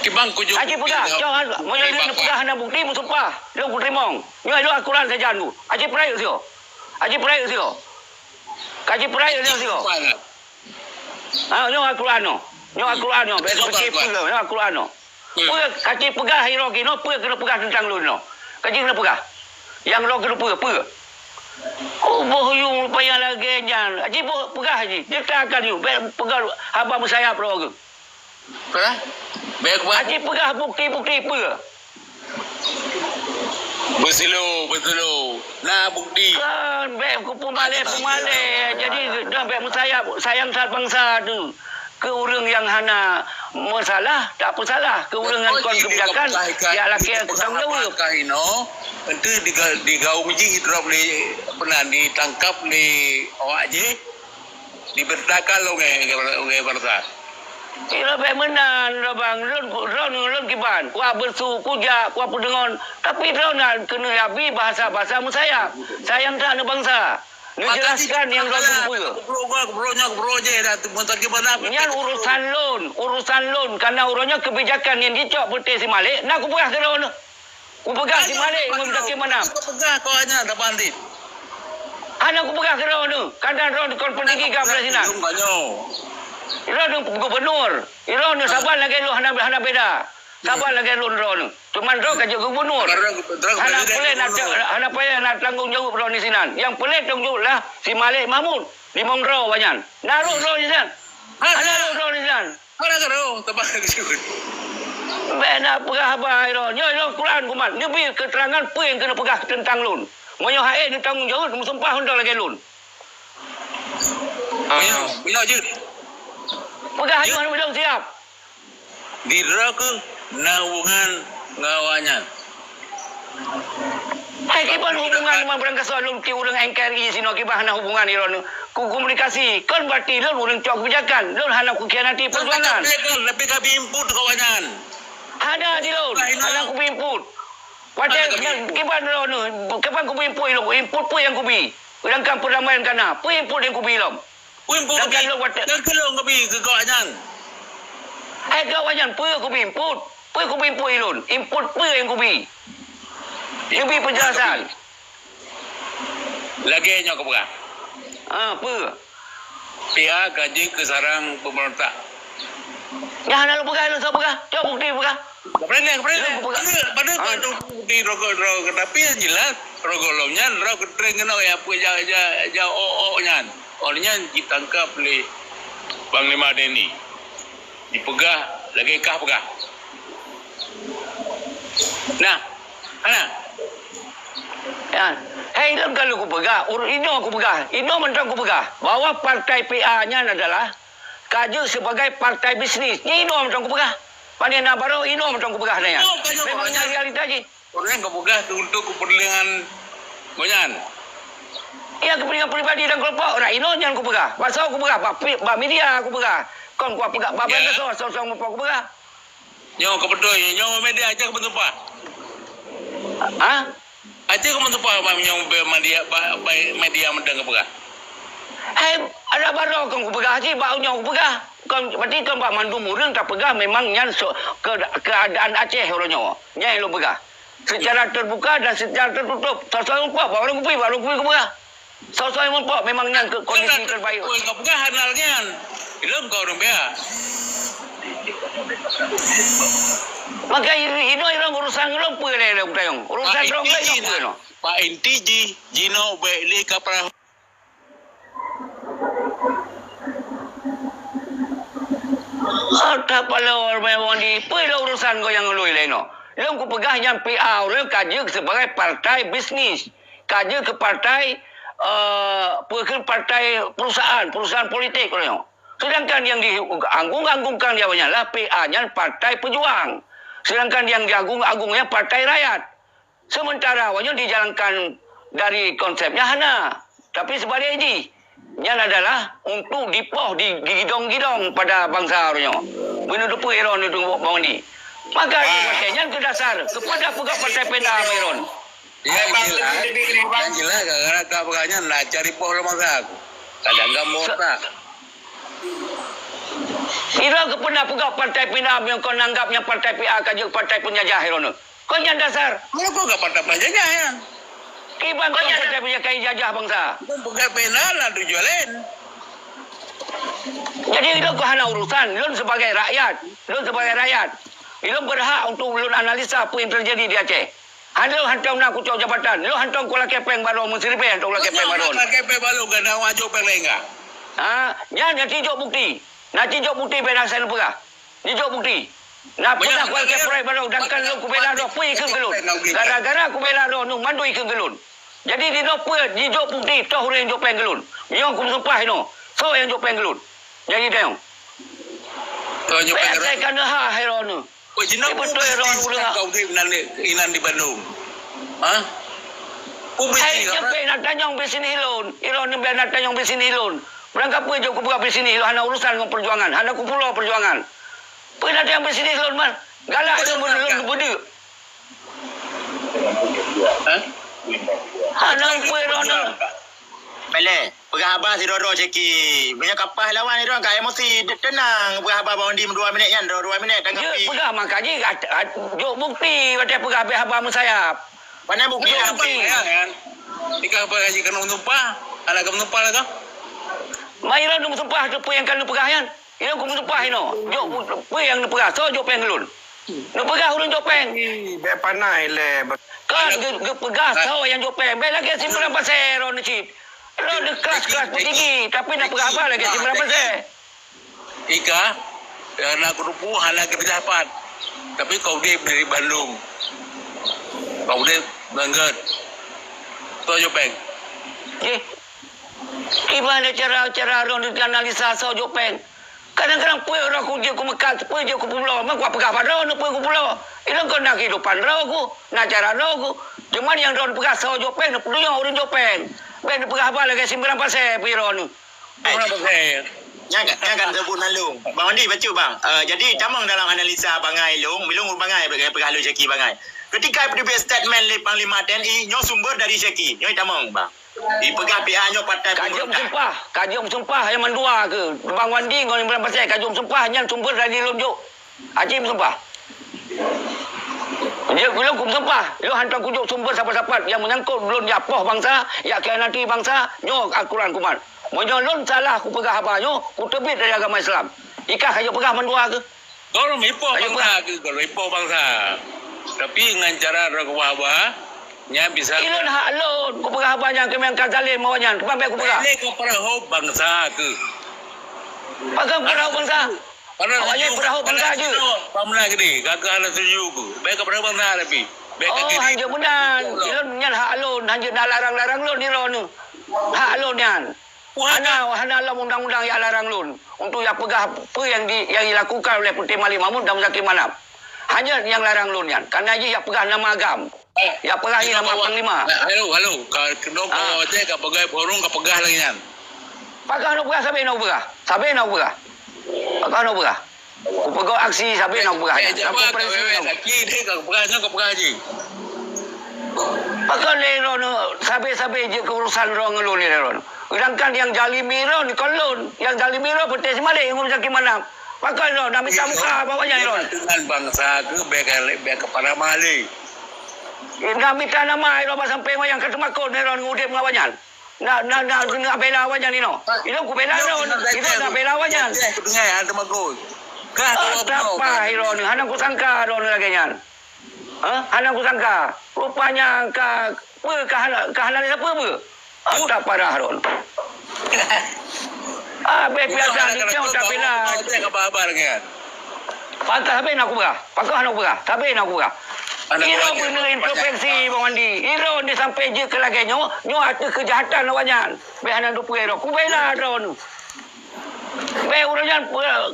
B: Kibang ku jawab.
C: Aji pegah. Jangan moyo ni pegah na bukti musumpah. Lu ku trimong. Nyo lu Al-Quran saja nu. Aji perai sio. Kaji perai sio. Nyo Al-Quran no. Besok fikir nyo Al-Quran no. Kaji pegah hiro kino kena pegah tentang lu no. Kaji kena pegah. Yang lo kena pegah. Oh bohong rupanya lagi jangan. Haji pegah haji. Dia takkan you. Pegah haba musayap roh ke.
B: Pernah? Baik buat.
C: Haji pegah bukti pegah.
B: Betul. Nah bukti.
C: Kan baik ku pemalai. Jadi dah baik musayap. Sayang saat bangsa tu. Ke orang yang hana masalah, tak apa salah. Ke orang yang kon kebijakan, ya laki yang tanggungjawab.
B: Kahino, itu digaung je drop ni pernah ditangkap ni awak je. Dibertakan lo ngai berta.
C: Kira baik menan bang, ron kiban. Kuah bersu, kujak, kuah pudengon. Tapi ron kena habis bahasa musayap. Sayang tak ada bangsa. Lu jelaskan yang ron punya.
B: Bro je dah mentak ke mana?
C: Yang urusan loan karena urusnya kebijakan yang dicok putih si Malik, nak aku pegah ke ron. Aku pegah si Malik mentak ke mana?
B: Pegah kau hanya dah pandit.
C: Anak aku pegah ke ron tu. Kadang ron kon pentinggi ke presiden. Ron gubernur. Ron sabar lagi lu hana beda. Sabar lagi ron. Cuman ron kerja gubernur. Anak payah nak tanggung jawab ron di sini. Yang pelik tanggung jawab lah si Malik Mahmud di Mongro banyak. Naruh ron di sana. Naruh ron di sana.
B: Mana kau tempat disebut?
C: Bena pegah apa ron. Yo Quran kumat. Ni bi keterangan apa yang kena pegah tentang loan. Moyo hae ni tanggung jawab sumpah hendak lagi loan.
B: Punya je.
C: Pegah hanya mana belum siap.
B: Dira ke hubungan ngawanyan.
C: Hai kiban hubungan dengan berangkat soal loan ki urang NKRI sino kiban hana hubungan iron komunikasi kan berarti loan urang cok kebijakan loan hana ku khianati perjuangan.
B: Tapi kami input kawanyan.
C: Ada di loan hana ku input. Pada kiban loan kapan ku input lo input pun yang ku bi. Sedangkan perdamaian kana pun input yang ku bi lo.
B: Input dan kalau kami ke kawanyan.
C: Hai kawanyan pun ku bi input. Pun ku bi input loan. Input pun yang ku bi. Yang bi penjelasan.
B: Lagi nyo kau pegah.
C: Apa?
B: Pihak gaji ke sarang pemerintah.
C: Ya hana lo pegah lo so pegah. Coba bukti pegah.
B: Kepada pada di rokok tapi yang jelas rokok lomnya rokok tren kena ya apa nyan orangnya ditangkap oleh Panglima Deni dipegah lagi kah pegah nah ana ya hei dalam kalau aku pegah Ino mentang aku pegah bahwa partai PA-nya adalah kaji sebagai partai bisnis ni Ino mentang aku pegah Pandai nak baru Ino macam aku pegah dah ya. Memangnya realita je. Orang kau pegah untuk kepentingan banyak.
C: Ya kepentingan pribadi dan kelompok. Orang Ino jangan aku pegah. Pasal aku pegah. Bak media aku pegah. Kau aku pegah. Bak benda soal aku pegah.
B: Nyo kau betul. Nyo media aja kau bentuk apa?
C: Hah?
B: Aja kau bentuk apa? Nyo media mendang kau pegah.
C: Hei, ada baru kau pegah je. Baunya aku pegah. Berarti kau Pak Mandu Murung tak pegah memang yang keadaan Aceh orangnya. Yang lo pegah. Secara terbuka dan secara tertutup. Soal-soal apa? Baru kupi kau pegah. Soal-soal apa? Memang yang kondisi terbaik.
B: Kau pegah analnya. Ilmu kau orang bea.
C: Maka ini orang urusan orang apa yang dia tayang. Urusan orang lain apa no?
B: Pak Intiji Jino beli kapal.
C: Ada pala orang di apa urusan kau yang lu lain no? Lu ku pegah yang PA orang kaji sebagai partai bisnis, kaji ke partai partai perusahaan politik orang. Sedangkan yang dianggung-anggungkan dia banyak PA-nya partai pejuang. Sedangkan yang diagung-agungnya partai rakyat. Sementara awalnya dijalankan dari konsepnya hana. Tapi sebaliknya ini. Yang adalah untuk dipoh digidong-gidong pada bangsa orangnya. Benda tu pun Iron itu bawang ni. Maka yang ke dasar kepada pegawai partai PENA Iron.
B: Yang jelas gara-gara kau pegahnya nak cari poh lembaga. Kadang gambar tak.
C: Ira kepada pegawai partai PENA yang kau nanggapnya partai PA kaji partai penjajah Iron. Kau yang dasar.
B: Kau enggak partai penjajah ya?
C: Kiban kau partai penjajah jajah bangsa.
B: Kau pegawai PENA lah tujuan.
C: Jadi lu hanya urusan lu sebagai rakyat. Lu berhak untuk lu analisa apa yang terjadi di Aceh. Lu hantam nak kucuk jabatan. Lu hantam kula kepeng baru mensiripe hantam kula kepeng baru.
B: Kula kepeng baru kena waju pelengga.
C: Yang tinjau bukti. Nak tinjau bukti beda saya pegah. Tinjau bukti. Nak pernah kula kepeng baru dan kan lu ku bela do pui ikut gelun. Gara-gara ku bela do nu mandu ikut gelun. Jadi di do pui tinjau bukti toh urang jo peng gelun. Yang ku sumpah no. So yang jo peng gelun. Jadi dia.
B: Toh jo peng gelun.
C: Saya kan heron.
B: Oh, jinak betul kau inan di Bandung. Hah?
C: Hai, sampai nak tanya bisnis hilun. Iron ni nak tanya bisnis hilun. Berangkat apa je aku buka bisnis hilun. Hana urusan dengan perjuangan. Hana aku pulau perjuangan. Apa nak tanya bisnis hilun man? Galak je benda.
B: Hah?
C: Hana apa Iron?
A: Mele, pegah abah si Dodo ceki. Banyak kapah lawan ni orang kat emosi. Tenang, pegah abah bawang di 2 minit kan. 2 minit
F: Je
A: tanggapi.
F: pegah makanya jok bukti macam pegah habis abang musayap.
A: Pandai bukti
F: Jom,
A: lah.
F: bukti.
B: Kan? Ika apa gaji kena menumpah? Ala kena menumpah lah kau?
F: Mairan nu sumpah tu yang kan nu pegah yan. Ino ku sumpah ino. Jok pu yang nu pegah. So jok peng gelun. Nu pegah urang jok peng.
E: Be panai le.
F: Kan ge pegah so yang jok peng. Be lagi simpulan pasir ron cip. Ron de kelas tinggi tapi nak pegah apa lagi simpulan pasir.
B: Ika, nak kerupu hala kita dapat. Tapi kau dia dari Bandung. Kau dia Banggar. Kau jopeng.
F: Eh. Gimana cara ron analisa so jok peng. Kadang-kadang puy orang ku je ku mekat, puy je ku pulau, mak ku pegah pada ron puy ku pulau. Ilo kau nak kehidupan ro ku, nak cara ro ku. Cuman yang ron pegah so jok peng, perlunya urang jok peng. Ben pegah apa lagi simpulan pasir pi ron.
B: Kau nak pakai.
A: Jangan sebut nalung. Bang Andi baca bang. Jadi tamang dalam analisa bangai long, bilung bangai pegah lu ceki bangai. Ketika PDB statement le Panglima TNI nyo sumber dari ceki. Nyo tamang bang. Di pegah pihak nyo partai
F: Kajum sumpah yang mendua ke. Bang Wandi kau yang pasal kajum sumpah yang sumber dari lonjok. Acim sumpah. Dia bilang kum sumpah. Dia hantar kujuk sumber siapa-siapa yang menyangkut belum japoh bangsa, ya khianati bangsa, nyo Al-Quran kuman. Menyolon salah ku pegah apa nyo, ku tebit dari agama Islam. Ika kajum pegah mendua ke.
B: Kau orang ipoh bangsa ke? Kalau ipoh bangsa. Tapi dengan cara rakwah nya bisa.
F: Ilon hak lon, ku pegah apa yang kemenkan zalim mawanyan. Kepampai ku pegah.
B: Ini kau perahu bangsa ke?
F: Pakai perahu bangsa. Awaknya perahu bangsa je.
B: Pamna gede, kakak anak setuju ku. Baik perahu bangsa tapi. Baik
F: Oh,
B: kiri.
F: hanya benar. Ilon nyan hak lon, hanya dah larang-larang lon ni lon. Hak lon nyan. Hana lah undang-undang yang larang lon. Untuk yang pegah apa yang dilakukan oleh Puteri Malik Mahmud dan Zaki Manap. Hanya yang larang lon nyan. Karena dia yang pegah nama agam. Yang pegah ni nama Panglima.
B: Halo. Kau kedok kau cek kau pegai porong kau pegah lagi kan.
F: Pakah nak pegah, sabi nak pegah. Sabi nak pegah. Pakah nak pegah. Ku pegah aksi, sabi nak pegah.
B: Apa kau wewe lagi dia kau pegah je.
F: Pakah le ron, sabi je keurusan ron ngelun ni ron. Sedangkan yang jalimi ron, kolon. Yang jalimi ron Puteri Malik ngurus Zaki Manap. Pakah ron, nak minta muka bawanya ron.
B: Dengan bangsa ke baik kepada Malik.
F: Nak minta nama ron sampai yang ketemakun ron ngudip ngawanyan. Nak bela awanyan ni no. Itu ku bela ron. Itu nak bela awanyan.
B: Dengar ada magus. Kah
F: apa ron? Hana ku sangka ron lagi nyan. Hana ku sangka. Rupanya kehalan ni apa apa? Tak parah ron. Biasa ni kau tak bela.
B: Cek apa lagi kan?
F: Pakah habis nak ku berah. Pakah nak berah. Habis nak ku berah. Iro benar introspeksi Bang Andi. Iro ni sampai je ke lagi nyo ada kejahatan lawannya. Behanan tu pergi ku bela ron. Be urusan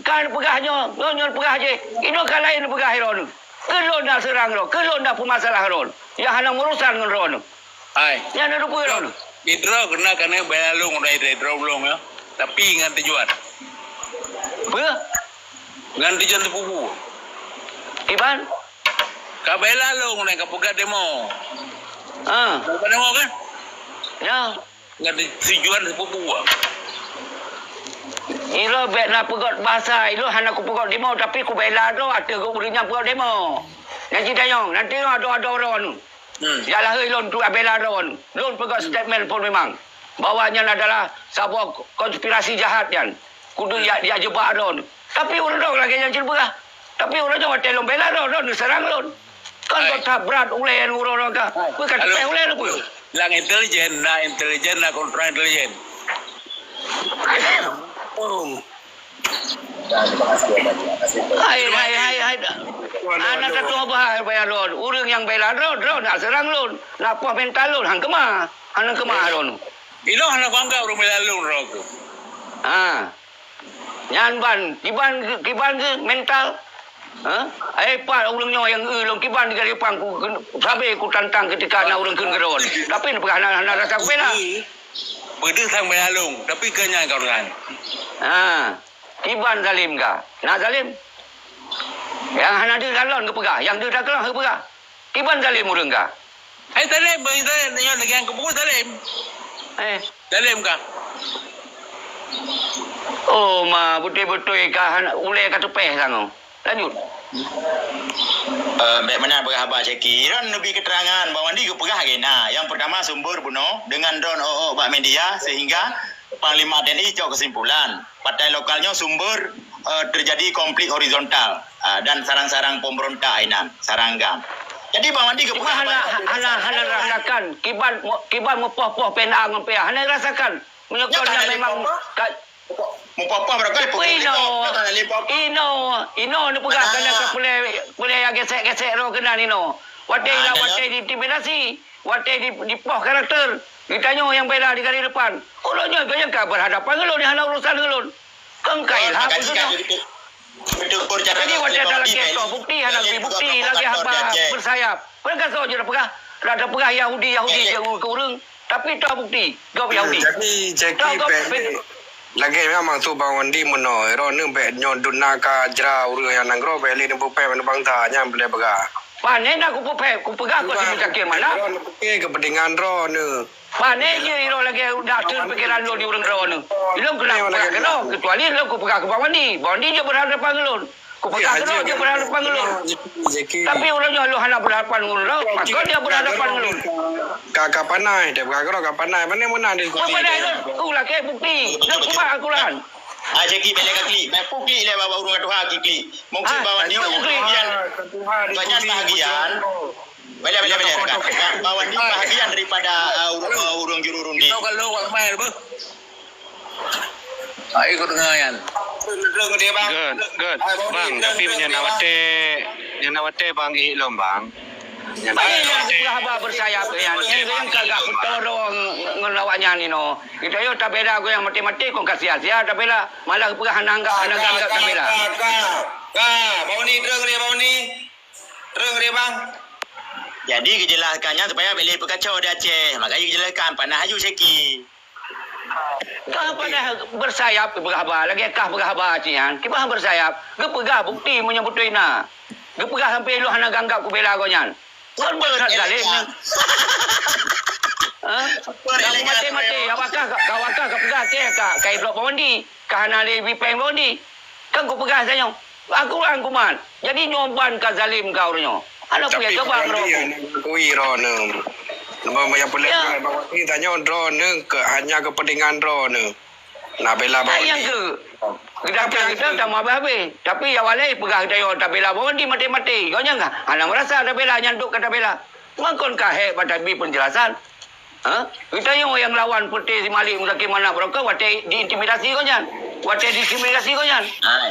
F: kan pegahnya, nyo pegah je. Ino kan lain pegah ron. Kelon dah serang ron, kelon dah pemasalah ron. Yang hana urusan dengan ron.
B: Hai.
F: Yang ada pergi ron.
B: Hidro kena belalung dari hidro belum ya. Tapi ingat tujuan.
F: Apa?
B: Ngan tujuan terpupu.
F: Iban?
B: Kau belalung naik ke pegat demo. Kau demo kan?
F: Ya.
B: Ngan tujuan terpupu.
F: Ilo bet nak pegot bahasa, ilo hana ku pegot demo tapi ku bela do ada ku berinya pegot demo. Nanti dayong, nanti ada ron. Yalah ilon tu bela ron. Lon pegot statement pun memang. Bawahnya adalah sebuah konspirasi jahat kan. Kudu dia jebak ron. Tapi orang lagi yang cerita. Tapi orang jangan telong bela ron serang ron. Kan kau tak berat oleh orang ka. Bukan tak oleh lu.
B: Lang intelijen nak kontra intelijen.
F: Hai. Anak ketua bahaya bayar ron. Orang yang bela ron nak serang ron. Nak puas mental ron. Hang kemah. Hang kemah ron.
B: Ilo hana bangga orang belalung ron.
F: Nyan kiban ke mental. Pak ulangnya yang ulung kiban di garipang ku sabe ku tantang ketika nak ulung keron. Tapi nak rasa bela.
B: Beda sang belalung, tapi kenya kau orang.
F: Kiban zalim ka? Nak zalim? Yang hana dia galon ke pegah, yang dia dah kelah ke pegah. Kiban zalim urang ka?
B: Zalim, nyo lagi yang kebun zalim. Dalam kah?
F: Oh, betul-betul kah ulai kat tepeh sana. Lanjut.
A: Baik mana berhabar Ceki. Ron lebih keterangan bahawa ni kepegah kena. Yang pertama sumber buno dengan drone bak media sehingga Panglima TNI cok kesimpulan partai lokalnya sumber terjadi konflik horizontal dan sarang-sarang pemberontak ainan saranggam. Jadi bahawa ni kepegah
F: Hana rasakan kiban mepoh-poh penang ngempea. Hana rasakan. Menyokong memang
A: Mupapa berapa
F: Ino ni pegah kena boleh yang gesek-gesek ro kena Ino. Watai diintimidasi, watai dipoh karakter. Ditanya yang bela di garis depan. Ulunnya kaya kah berhadapan ngelun ni hana urusan ngelun. Kengkai lah begitu. Jadi watai dalam keto bukti hana bukti lagi haba bersayap. Mereka saja dah pegah. Ada pegah Yahudi je ke urang. Tapi tak bukti. Kau Yahudi.
G: Jadi Jackie lagi memang tu bangun di mana ero ne be nyon dunaka jra urang yang nanggro be li ne bupe mana bangta nya boleh bega.
F: Panen aku pegah kau sini cakir mana?
G: Ero ne ke kepentingan ro ne.
F: Panen je iro lagi dah tur pikiran lo di urang ro ne. Ilmu kena kena kecuali lo aku pegah ke bawah ni. Bondi je berhadapan ngelun. Ku pegah kena je berhadapan ngelun. Tapi orangnya lo hana berhadapan ngelun. Maka dia berhadapan ngelun.
G: Kakak panai dia berkata kakak panai mana mana dia.
F: Apa panai tu? Aku lah ke bukti. Nak kubah aku lah.
A: Ceki bela kali. Bapak klik le bawa urang Tuhan klik. Mungkin bawa ni bahagian bahagian. Bela. Bawa ni bahagian daripada urang jururun di.
B: Kau kalau wak mai apa? Ai kau dengar yan.
D: Good. Bang, tapi nyanawate bang ilom bang.
F: Ini haba bersayap yang kagak bertolong ngelawaknya ni no. Kita yo tak bela aku yang mati-mati kau kasih sia tak bela malah pegah hanangga tak bela.
E: Bau ni terang dia bang.
A: Jadi kejelaskannya supaya beli pekacau di Aceh. Makanya kejelaskan panah haju Ceki.
F: Kah panah bersayap berhaba lagi kah berhaba cian. Kibah bersayap. Gepegah bukti menyebut ina. Gepegah sampai lu hana ganggap ku bela kau nyan. Kan berat zalim. Mati. Apakah kepegah kai blok Bondi? Kahana le bipeng Bondi. Kan kau pegah saja. Aku man. Jadi nyoban ka zalim kau nyo. Ana punya coba bro.
G: Ku iro ne. Nama yang boleh bawa ni tanya drone ne ke hanya kepentingan drone ne. Nak bela bawa.
F: Yang ke. Kita tak mau habis. Tapi awalnya pegah kita tak bela Bondi mati-mati. Kau nyangka? Ana merasa ada bela nyanduk kata bela. Mangkon kahek pada bi penjelasan. Kita yang lawan putih si Malik Muzaki mana berapa watai diintimidasi kau nyan. Watai diintimidasi kau nyan.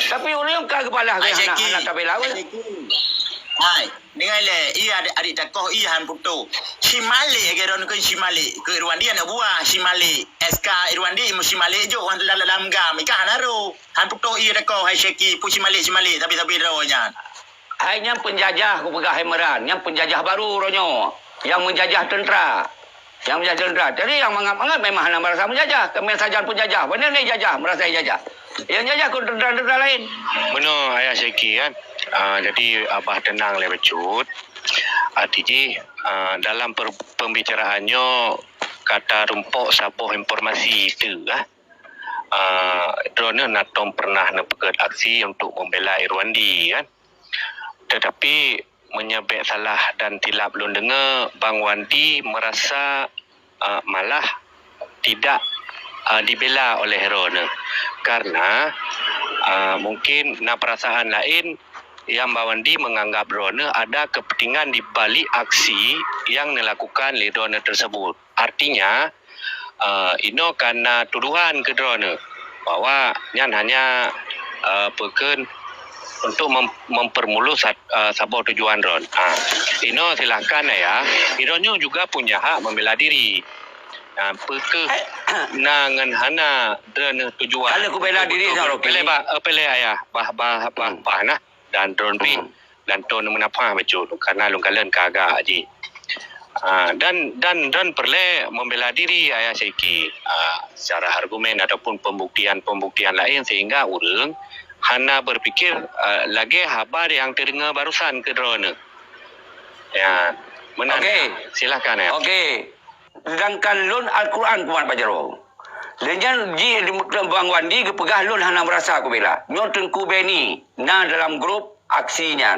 F: Tapi orang yang kah kepala anak tak bela kau.
A: Hai, dengan le ia adik takoh ia han putu. Simale geron ke Simale. Ke Irwandi anak buah Simale. SK Irwandi mu Simale jo han dalam gam ikan hanaru. Han putu ia takoh hai Syeki pu Simale tapi ro nya.
F: Hanya penjajah ku pegah Hemeran, yang penjajah baru ronyo. Yang menjajah tentera. Jadi yang menganggap memang hana merasa menjajah. Kami saja penjajah. Benar ni jajah, merasa jajah. Yang jajah ku tentera lain.
D: Benar ayah Syeki kan. Jadi abah tenang le becut. Artinya dalam pembicaraannya kata rumpok sabuh informasi itu drone Natom pernah nepegat aksi untuk membela Irwandi kan. Tetapi menyebek salah dan tilap belum dengar Bang Wandi merasa malah tidak dibela oleh drone karena mungkin perasaan lain yang Bang Wandi menganggap drone ada kepentingan di balik aksi yang dilakukan oleh drone tersebut. Artinya ino karena tuduhan ke drone bahwa yang hanya pekan untuk mempermulus sebuah tujuan drone. Ino silakan ya. Ino juga punya hak membela diri. Peke nangan hana drone tujuan.
F: Kalau ku bela diri sama
D: Pele ayah bah nah dan drone pi dan ton menapa betul karena lung kalen kagak aji. Dan perle membela diri ayah Syeki secara argumen ataupun pembuktian lain sehingga urang hana berpikir lagi kabar yang terdengar barusan ke drone. Ya, benar.
F: Okey.
D: Silakan ya.
F: Okey. Sedangkan lun Al-Quran kuat Pak Jero. Lenjan ji Bang Wandi ke pegah lon hana merasa aku bela. Nyo tengku Beni na dalam grup aksinya.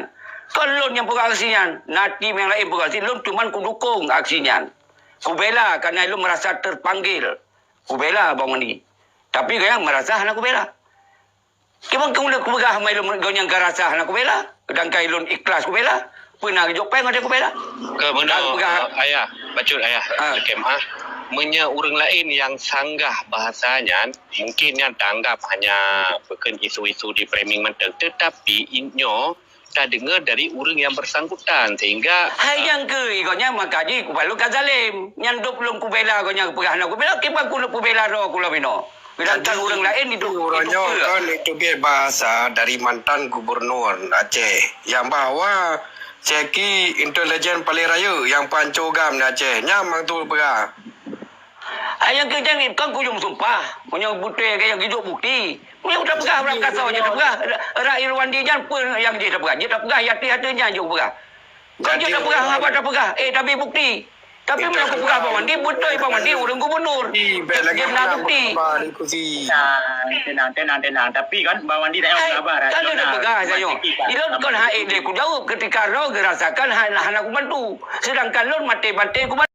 F: Kan lon yang pegah aksinya, na tim yang lain pegah aksi lon cuman ku dukung aksinya. Ku bela kerana lon merasa terpanggil. Ku bela Bang Wandi. Tapi kau yang merasa hana ku bela. Kibang kamu nak pegah mai lon kau yang rasa hana ku bela. Dan kai lon ikhlas ku bela. Pernah jok pai ada ku bela.
D: Ke benda ayah, bacut ayah. Kemah. Menya orang lain yang sanggah bahasanya mungkin yang tanggap hanya bukan isu-isu di framing mentang, tetapi inyo tak dengar dari orang yang bersangkutan sehingga
F: yang ke ikutnya makaji ku balu kazalim yang 20 ku bela gonya pegah nak ku bela kipa ku bela ro ku labino sedangkan orang lain itu
G: Orangnya kan itu biar bahasa dari mantan gubernur Aceh yang bawa ceki intelijen paling raya yang pancogam di Aceh nyamang tu pegah.
F: Yang kerja ni kan kujung sumpah. Punya bukti yang hidup bukti. Punya udah pegah orang kasau je dah pegah. Rakyat Irwandi jan pun yang dia dah pegah. Dia dah pegah hati-hatinya je pegah. Kan dia dah pegah apa dah pegah. Tapi bukti. Tapi mana aku pegah Bang Wandi betul Bang Wandi orang gubernur. Dia nak bukti.
A: Tenang. Tapi kan Bang Wandi tak sabar.
F: Kan dia dah pegah saya. Dia kan hak dia ku jawab ketika roh gerasakan hak aku bantu. Sedangkan lon mati bantai ku bantu.